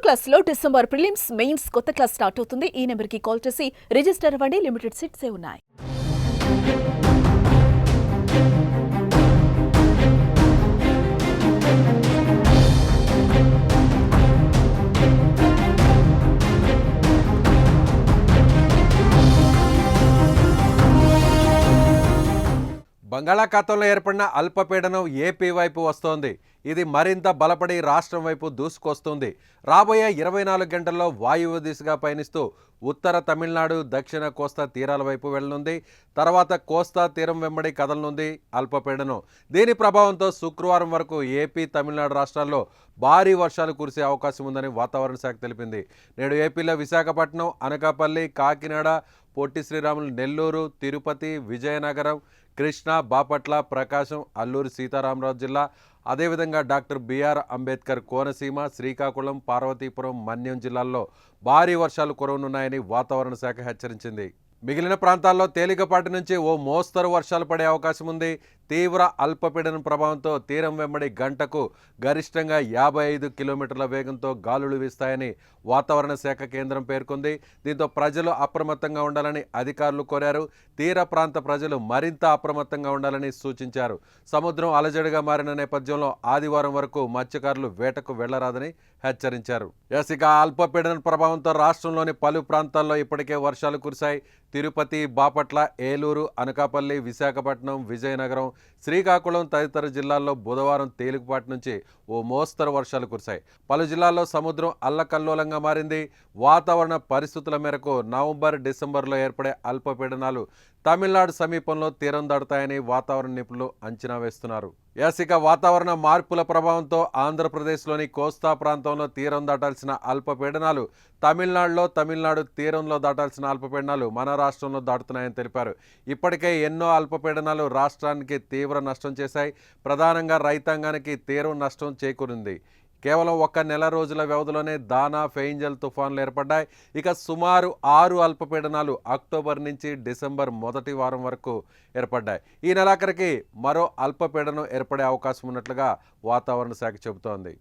క్లాస్లో December prelims mains కొత్త class start అవుతుంది. ఈ నెంబర్కి కాల్ చేసి రిజిస్టర్ అవ్వండి. లిమిటెడ్ సీట్సే ఉన్నాయి. బంగాళాఖాతంలో ఏర్పడిన అల్పపీడనం ఏపీ వైపు వస్తోంది. ఇది మరింత బలపడి రాష్ట్రం వైపు దూసుకొస్తుంది. రాబోయే 24 గంటల్లో వాయువ్య దిశగా పయనిస్తూ ఉత్తర తమిళనాడు, దక్షిణ కోస్తా తీరాల వైపు వెళ్లనుంది. తర్వాత కోస్తా తీరం వెంబడి కదలనుంది అల్పపీడనం. దీని ప్రభావంతో శుక్రవారం వరకు ఏపీ, తమిళనాడు రాష్ట్రాల్లో భారీ వర్షాలు కురిసే అవకాశం ఉందని వాతావరణ శాఖ తెలిపింది. నేడు ఏపీలో విశాఖపట్నం, అనకాపల్లి, కాకినాడ, పొట్టి శ్రీరాములు, నెల్లూరు, తిరుపతి, విజయనగరం, కృష్ణా, బాపట్ల, ప్రకాశం, అల్లూరి సీతారామరాజు జిల్లా, అదేవిధంగా డాక్టర్ బిఆర్ అంబేద్కర్ కోనసీమ, శ్రీకాకుళం, పార్వతీపురం, మన్యం జిల్లాల్లో భారీ వర్షాలు కురవనున్నాయని వాతావరణ శాఖ హెచ్చరించింది. మిగిలిన ప్రాంతాల్లో తేలికపాటి నుంచి ఓ మోస్తరు వర్షాలు పడే అవకాశం ఉంది. తీవ్ర అల్పపీడనం ప్రభావంతో తీరం వెంబడి గంటకు గరిష్టంగా 55 కిలోమీటర్ల వేగంతో గాలులు వీస్తాయని వాతావరణ శాఖ కేంద్రం పేర్కొంది. దీంతో ప్రజలు అప్రమత్తంగా ఉండాలని అధికారులు కోరారు. తీర ప్రాంత ప్రజలు మరింత అప్రమత్తంగా ఉండాలని సూచించారు. సముద్రం అలజడిగా మారిన నేపథ్యంలో ఆదివారం వరకు మత్స్యకారులు వేటకు వెళ్లరాదని హెచ్చరించారు. ఇక అల్పపీడనం ప్రభావంతో రాష్ట్రంలోని పలు ప్రాంతాల్లో ఇప్పటికే వర్షాలు కురిశాయి. తిరుపతి, బాపట్ల, ఏలూరు, అనకాపల్లి, విశాఖపట్నం, విజయనగరం, శ్రీకాకుళం తదితర జిల్లాల్లో బుధవారం తేలికపాటి నుంచి ఓ మోస్తరు వర్షాలు కురిశాయి. పలు జిల్లాల్లో సముద్రం అల్లకల్లోలంగా మారింది. వాతావరణ పరిస్థితుల మేరకు నవంబర్, డిసెంబర్లో ఏర్పడే అల్పపీడనాలు తమిళనాడు సమీపంలో తీరం దాటుతాయని వాతావరణ నిపుణులు అంచనా వేస్తున్నారు. ఇక వాతావరణ మార్పుల ప్రభావంతో ఆంధ్రప్రదేశ్లోని కోస్తా ప్రాంతంలో తీరం దాటాల్సిన అల్పపీడనాలు తమిళనాడు తీరంలో దాటాల్సిన అల్పపీడనాలు మన రాష్ట్రంలో దాటుతున్నాయని తెలిపారు. ఇప్పటికే ఎన్నో అల్పపీడనాలు రాష్ట్రానికి తీవ్ర నష్టం చేశాయి. ప్రధానంగా రైతాంగానికి తీవ్ర నష్టం చేకూరింది. కేవలం 1 నెల రోజుల వ్యవధిలోనే దానా, ఫెయింజల్ తుఫాన్లు ఏర్పడ్డాయి. ఇక సుమారు 6 అల్పపీడనాలు అక్టోబర్ నుంచి డిసెంబర్ మొదటి వారం వరకు ఏర్పడ్డాయి. ఈ నెలాఖరికి మరో అల్పపీడనం ఏర్పడే అవకాశం ఉన్నట్లుగా వాతావరణ శాఖ చెబుతోంది.